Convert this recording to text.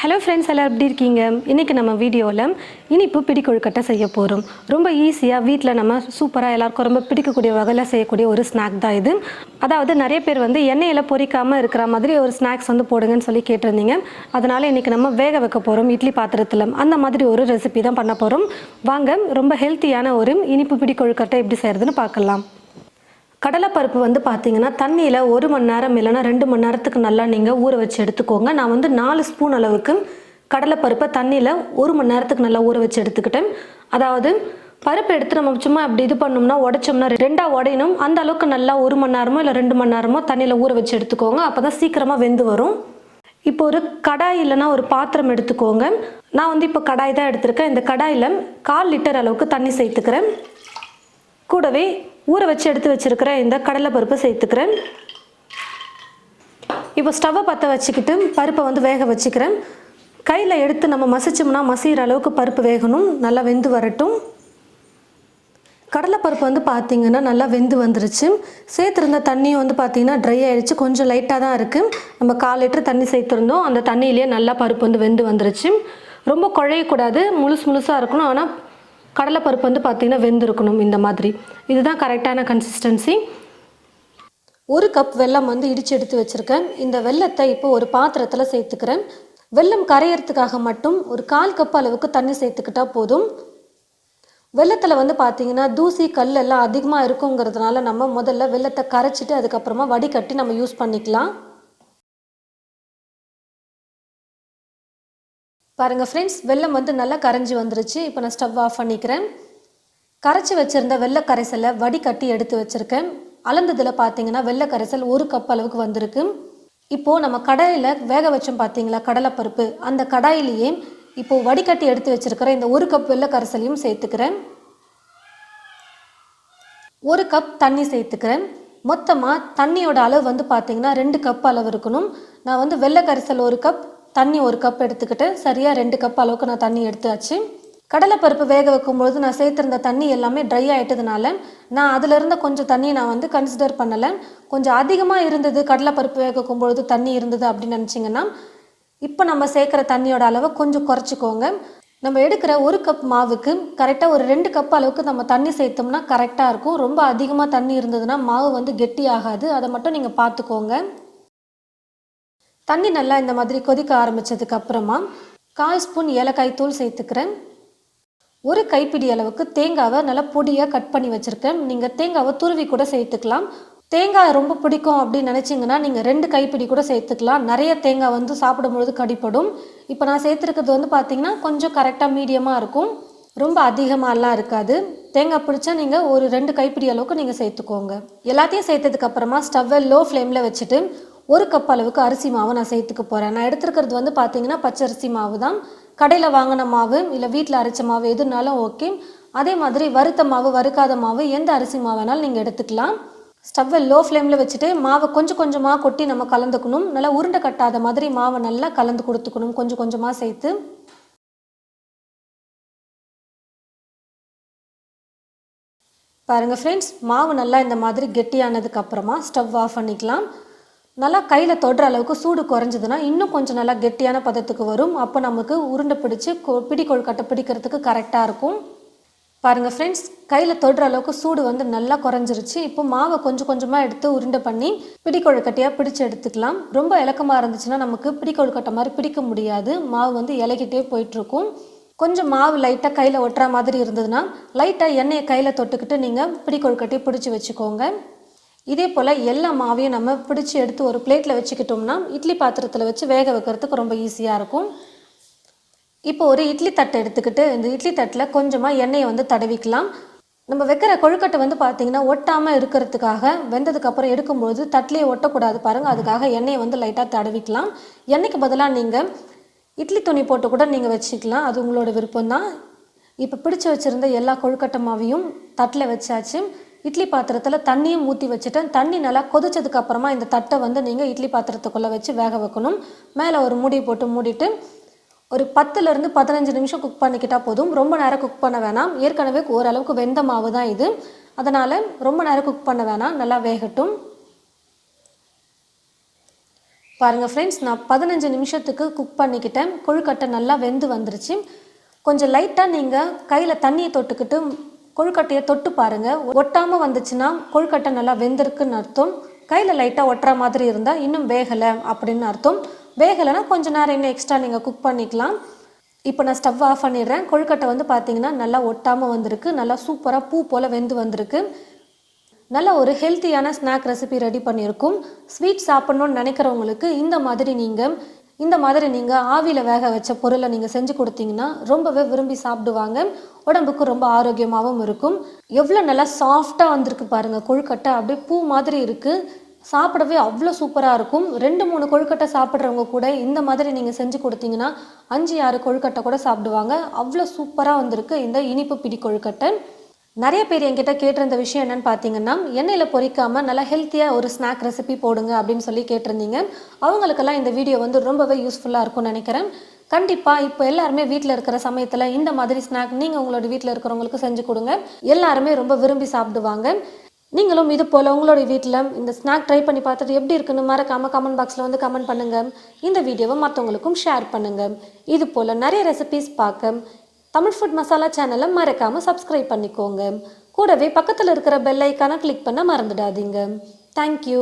Hello friends, எல்லாம் எப்படி இருக்கீங்க? இன்றைக்கி நம்ம வீடியோவில் இனிப்பு பிடி கொழுக்கட்டை செய்ய போகிறோம். ரொம்ப ஈஸியாக வீட்டில் நம்ம சூப்பராக எல்லாருக்கும் ரொம்ப பிடிக்கக்கூடிய வகையில் செய்யக்கூடிய ஒரு ஸ்நாக் தான் இது. அதாவது நிறைய பேர் எண்ணெயில் பொரிக்காமல் இருக்கிற மாதிரி ஒரு ஸ்நாக்ஸ் போடுங்கன்னு சொல்லி கேட்டிருந்தீங்க. அதனால் இன்றைக்கி நம்ம வேக வைக்க போகிறோம் இட்லி பாத்திரத்தில். அந்த மாதிரி ஒரு ரெசிபி தான் பண்ண போகிறோம். வாங்க, ரொம்ப ஹெல்த்தியான ஒரு இனிப்பு பிடி கொழுக்கட்டை எப்படி செய்கிறதுன்னு பார்க்கலாம். கடலைப்பருப்பு பார்த்தீங்கன்னா தண்ணியில் 1 மணி நேரம் இல்லைனா 2 மணி நேரத்துக்கு நல்லா நீங்கள் ஊற வச்சு எடுத்துக்கோங்க. நான் 4 ஸ்பூன் அளவுக்கு கடலைப்பருப்பை தண்ணியில் 1 மணி நேரத்துக்கு நல்லா ஊற வச்சு எடுத்துக்கிட்டேன். அதாவது பருப்பு எடுத்து நம்ம சும்மா அப்படி இது பண்ணோம்னா உடைச்சோம்னா 2ஆக உடையணும். அந்த அளவுக்கு நல்லா 1 மணி நேரமோ இல்லை 2 மணி நேரமோ தண்ணியில் ஊற வச்சு எடுத்துக்கோங்க. அப்போ தான் சீக்கிரமாக வெந்து வரும். இப்போ ஒரு கடாய் இல்லைனா ஒரு பாத்திரம் எடுத்துக்கோங்க. நான் இப்போ கடாய் தான் எடுத்திருக்கேன். இந்த கடாயில் 1/4 லிட்டர் அளவுக்கு தண்ணி சேர்த்துக்கிறேன். கூடவே ஊற வச்சு எடுத்து வச்சுருக்கிற இந்த கடலைப்பருப்பை சேர்த்துக்கிறேன். இப்போ ஸ்டவ்வை பற்ற வச்சுக்கிட்டு பருப்பை வேக வச்சுக்கிறேன். கையில் எடுத்து நம்ம மசிச்சோம்னா மசிகிற அளவுக்கு பருப்பு வேகணும். நல்லா வெந்து வரட்டும். கடலைப்பருப்பு பார்த்திங்கன்னா நல்லா வெந்து வந்துருச்சு. சேர்த்துருந்த தண்ணியும் பார்த்திங்கன்னா ட்ரை ஆகிடுச்சு. கொஞ்சம் லைட்டாக தான் இருக்குது. நம்ம 1/4 லிட்டர் தண்ணி சேர்த்துருந்தோம். அந்த தண்ணியிலே நல்லா பருப்பு வெந்து வந்துருச்சு. ரொம்ப குழையக்கூடாது, முழுசாக இருக்கணும். ஆனால் கடலைப்பருப்பு பார்த்திங்கன்னா வெந்திருக்கணும். இந்த மாதிரி இதுதான் கரெக்டான கன்சிஸ்டன்சி. 1 கப் வெல்லம் இடித்து எடுத்து வச்சுருக்கேன். இந்த வெல்லத்தை இப்போ ஒரு பாத்திரத்தில் சேர்த்துக்கிறேன். வெல்லம் கரையிறதுக்காக மட்டும் ஒரு 1/4 கப் அளவுக்கு தண்ணி சேர்த்துக்கிட்டால் போதும். வெல்லத்தில் பார்த்திங்கன்னா தூசி கல் எல்லாம் அதிகமாக இருக்குங்கிறதுனால நம்ம முதல்ல வெல்லத்தை கரைச்சிட்டு அதுக்கப்புறமா வடிகட்டி நம்ம யூஸ் பண்ணிக்கலாம். பாருங்கள் ஃப்ரெண்ட்ஸ், வெல்லம் நல்லா கரைஞ்சி வந்துருச்சு. இப்போ நான் ஸ்டவ் ஆஃப் பண்ணிக்கிறேன். கரைச்சி வச்சுருந்த வெள்ளை கரைசலை வடிகட்டி எடுத்து வச்சுருக்கேன். அளந்ததில் பார்த்தீங்கன்னா வெள்ளை கரைசல் 1 கப் அளவுக்கு வந்திருக்கு. இப்போது நம்ம கடாயில் வேக வச்சோம் பார்த்தீங்களா கடலைப்பருப்பு, அந்த கடாயிலேயே இப்போது வடிகட்டி எடுத்து வச்சுருக்கிற இந்த 1 கப் வெள்ளை கரைசலையும் சேர்த்துக்கிறேன். 1 கப் தண்ணி சேர்த்துக்கிறேன். மொத்தமாக தண்ணியோட அளவு பார்த்தீங்கன்னா 2 கப் அளவு இருக்கணும். நான் வெள்ளை கரைசல் 1 கப், தண்ணி 1 கப் எடுத்துக்கிட்டேன். சரியாக 2 கப் அளவுக்கு நான் தண்ணி எடுத்தாச்சு. கடலைப்பருப்பு வேக வைக்கும்பொழுது நான் சேர்த்துருந்த தண்ணி எல்லாமே ட்ரை ஆகிட்டதுனால நான் அதில் இருந்த கொஞ்சம் தண்ணி நான் கன்சிடர் பண்ணலை. கொஞ்சம் அதிகமாக இருந்தது கடலைப்பருப்பு வேக வைக்கும்பொழுது தண்ணி இருந்தது அப்படின்னு நினச்சிங்கன்னா இப்போ நம்ம சேர்க்குற தண்ணியோட அளவை கொஞ்சம் குறைச்சிக்கோங்க. நம்ம எடுக்கிற 1 கப் மாவுக்கு கரெக்டாக ஒரு 2 கப் அளவுக்கு நம்ம தண்ணி சேர்த்தோம்னா கரெக்டாக இருக்கும். ரொம்ப அதிகமாக தண்ணி இருந்ததுன்னா மாவு கெட்டி ஆகாது. அதை மட்டும் நீங்கள் பார்த்துக்கோங்க. தண்ணி நல்லா இந்த மாதிரி கொதிக்க ஆரம்பித்ததுக்கு அப்புறமா 1/4 ஸ்பூன் ஏலக்காய் தூள் சேர்த்துக்கிறேன். 1 கைப்பிடி அளவுக்கு தேங்காவை நல்லா பொடியாக கட் பண்ணி வச்சுருக்கேன். நீங்கள் தேங்காவை துருவி கூட சேர்த்துக்கலாம். தேங்காய் ரொம்ப பிடிக்கும் அப்படின்னு நினச்சிங்கன்னா நீங்கள் 2 கைப்பிடி கூட சேர்த்துக்கலாம். நிறைய தேங்காய் சாப்பிடும்பொழுது கடிப்படும். இப்போ நான் சேர்த்துருக்கிறது பார்த்திங்கன்னா கொஞ்சம் கரெக்டாக மீடியமாக இருக்கும். ரொம்ப அதிகமாகலாம் இருக்காது. தேங்காய் பிடிச்சா நீங்கள் ஒரு 2 கைப்பிடி அளவுக்கு நீங்கள் சேர்த்துக்கோங்க. எல்லாத்தையும் சேர்த்ததுக்கப்புறமா ஸ்டவ்வை லோ ஃப்ளேமில் வச்சுட்டு 1 கப் அளவுக்கு அரிசி மாவு நான் சேர்த்துக்க போகிறேன். நான் எடுத்துருக்கிறது பார்த்தீங்கன்னா பச்சரிசி மாவு தான். கடையில் வாங்கின மாவு இல்லை வீட்டில் அரைச்ச மாவு எதுனாலும் ஓகே. அதே மாதிரி வறுத்த மாவு வறுக்காத மாவு எந்த அரிசி மாவு வேணாலும் நீங்கள் எடுத்துக்கலாம். ஸ்டவ்வை லோ ஃப்ளேமில் வச்சுட்டு மாவை கொஞ்சம் கொஞ்சமாக கொட்டி நம்ம கலந்துக்கணும். நல்லா உருண்டை கட்டாத மாதிரி மாவை நல்லா கலந்து கொடுத்துக்கணும். கொஞ்சம் கொஞ்சமாக சேர்த்து பாருங்கள் ஃப்ரெண்ட்ஸ், மாவு நல்லா இந்த மாதிரி கெட்டியானதுக்கப்புறமா ஸ்டவ் ஆஃப் பண்ணிக்கலாம். நல்லா கையில் தொடுற அளவுக்கு சூடு குறைஞ்சதுன்னா இன்னும் கொஞ்சம் நல்லா கெட்டியான பதத்துக்கு வரும். அப்போ நமக்கு உருண்டை பிடிச்சி பிடி கொழுக்கட்டை பிடிக்கிறதுக்கு கரெக்டாக இருக்கும். பாருங்கள் ஃப்ரெண்ட்ஸ், கையில் தொடுற அளவுக்கு சூடு நல்லா குறைஞ்சிருச்சு. இப்போ மாவை கொஞ்சம் கொஞ்சமாக எடுத்து உருண்டை பண்ணி பிடி கொழுக்கட்டையாக பிடிச்சி எடுத்துக்கலாம். ரொம்ப இலக்கமாக இருந்துச்சுன்னா நமக்கு பிடி கொழுக்கட்டை மாதிரி பிடிக்க முடியாது. மாவு இலகிட்டே போயிட்டுருக்கும். கொஞ்சம் மாவு லைட்டாக கையில் ஒட்டுற மாதிரி இருந்ததுன்னா லைட்டாக எண்ணெயை கையில் தொட்டுக்கிட்டு நீங்கள் பிடி கொழுக்கட்டையை பிடிச்சி வச்சுக்கோங்க. இதே போல் எல்லா மாவையும் நம்ம பிடிச்சி எடுத்து ஒரு பிளேட்டில் வச்சுக்கிட்டோம்னா இட்லி பாத்திரத்தில் வச்சு வேக வைக்கிறதுக்கு ரொம்ப ஈஸியாக இருக்கும். இப்போ ஒரு இட்லி தட்டை எடுத்துக்கிட்டு இந்த இட்லி தட்டில் கொஞ்சமாக எண்ணெயை தடவிக்கலாம். நம்ம வைக்கிற கொழுக்கட்டை பார்த்திங்கன்னா ஒட்டாமல் இருக்கிறதுக்காக வெந்ததுக்கப்புறம் எடுக்கும்போது தட்டிலே ஒட்டக்கூடாது பாருங்கள். அதுக்காக எண்ணெயை லைட்டாக தடவிக்கலாம். எண்ணெய்க்கு பதிலாக நீங்கள் இட்லி துணி போட்டு கூட நீங்கள் வச்சுக்கலாம். அது உங்களோட விருப்பம்தான். இப்போ பிடிச்சி வச்சுருந்த எல்லா கொழுக்கட்டை மாவையும் தட்டில் வச்சாச்சு. இட்லி பாத்திரத்தில் தண்ணியும் ஊற்றி வச்சுட்டேன். தண்ணி நல்லா கொதிச்சதுக்கப்புறமா இந்த தட்டை நீங்கள் இட்லி பாத்திரத்துக்குள்ளே வச்சு வேக வைக்கணும். மேலே ஒரு மூடி போட்டு மூடிட்டு ஒரு 10லேருந்து 15 நிமிஷம் குக் பண்ணிக்கிட்டால் போதும். ரொம்ப நேரம் குக் பண்ண வேணாம். ஏற்கனவே ஓரளவுக்கு வெந்த மாவு தான் இது. அதனால் ரொம்ப நேரம் குக் பண்ண வேணாம். நல்லா வேகட்டும். பாருங்கள் ஃப்ரெண்ட்ஸ், நான் 15 நிமிஷத்துக்கு குக் பண்ணிக்கிட்டேன். கொழுக்கட்டை நல்லா வெந்து வந்துருச்சு. கொஞ்சம் லைட்டாக நீங்கள் கையில் தண்ணியை தொட்டுக்கிட்டு கொழுக்கட்டையை தொட்டு பாருங்கள். ஒட்டாமல் வந்துச்சுன்னா கொழுக்கட்டை நல்லா வெந்திருக்குன்னு அர்த்தம். கையில் லைட்டாக ஒட்டுற மாதிரி இருந்தால் இன்னும் வேகலை அப்படின்னு அர்த்தம். வேகலைன்னா கொஞ்சம் நேரம் இன்னும் எக்ஸ்ட்ரா நீங்கள் குக் பண்ணிக்கலாம். இப்போ நான் ஸ்டவ் ஆஃப் பண்ணிடுறேன். கொழுக்கட்டை வந்து பார்த்திங்கன்னா நல்லா ஒட்டாமல் வந்திருக்கு. நல்லா சூப்பராக பூ போல் வெந்து வந்திருக்கு. நல்ல ஒரு ஹெல்த்தியான ஸ்நாக் ரெசிபி ரெடி பண்ணியிருக்கும். ஸ்வீட் சாப்பிட்ணுன்னு நினைக்கிறவங்களுக்கு இந்த மாதிரி நீங்கள் ஆவியில் வேக வச்ச பொருளை நீங்கள் செஞ்சு கொடுத்தீங்கன்னா ரொம்பவே விரும்பி சாப்பிடுவாங்க. உடம்புக்கு ரொம்ப ஆரோக்கியமாகவும் இருக்கும். எவ்வளோ நல்லா சாஃப்டாக வந்திருக்கு பாருங்கள். கொழுக்கட்டை அப்படியே பூ மாதிரி இருக்குது. சாப்பிடவே அவ்வளோ சூப்பராக இருக்கும். 2-3 கொழுக்கட்டை சாப்பிட்றவங்க கூட இந்த மாதிரி நீங்கள் செஞ்சு கொடுத்தீங்கன்னா 5-6 கொழுக்கட்டை கூட சாப்பிடுவாங்க. அவ்வளோ சூப்பராக வந்திருக்கு இந்த இனிப்பு பிடி கொழுக்கட்டை. நிறைய பேர் என்கிட்ட கேட்டிருந்த விஷயம் என்னென்னு பார்த்தீங்கன்னா, எண்ணெயில் பொரிக்காமல் நல்லா ஹெல்த்தியாக ஒரு ஸ்நாக் ரெசிபி போடுங்க அப்படின்னு சொல்லி கேட்டிருந்தீங்க. அவங்களுக்கெல்லாம் இந்த வீடியோ வந்து ரொம்பவே யூஸ்ஃபுல்லாக இருக்கும்னு நினைக்கிறேன். கண்டிப்பாக இப்போ எல்லாருமே வீட்டில் இருக்கிற சமயத்தில் இந்த மாதிரி ஸ்நாக் நீங்கள் உங்களோட வீட்டில் இருக்கிறவங்களுக்கு செஞ்சு கொடுங்க. எல்லாருமே ரொம்ப விரும்பி சாப்பிடுவாங்க. நீங்களும் இது போல் உங்களோட வீட்டில் இந்த ஸ்நாக் ட்ரை பண்ணி பார்த்துட்டு எப்படி இருக்குன்னு மறக்காமல் கமெண்ட் பாக்ஸில் வந்து கமெண்ட் பண்ணுங்கள். இந்த வீடியோவை மற்றவங்களுக்கும் ஷேர் பண்ணுங்கள். இது போல் நிறைய ரெசிபிஸ் பார்க்க தமிழ் ஃபுட் மசாலா சேனலை மறக்காமல் சப்ஸ்கிரைப் பண்ணிக்கோங்க. கூடவே பக்கத்தில் இருக்கிற பெல் ஐக்கானை கிளிக் பண்ண மறந்துடாதீங்க. தேங்க்யூ.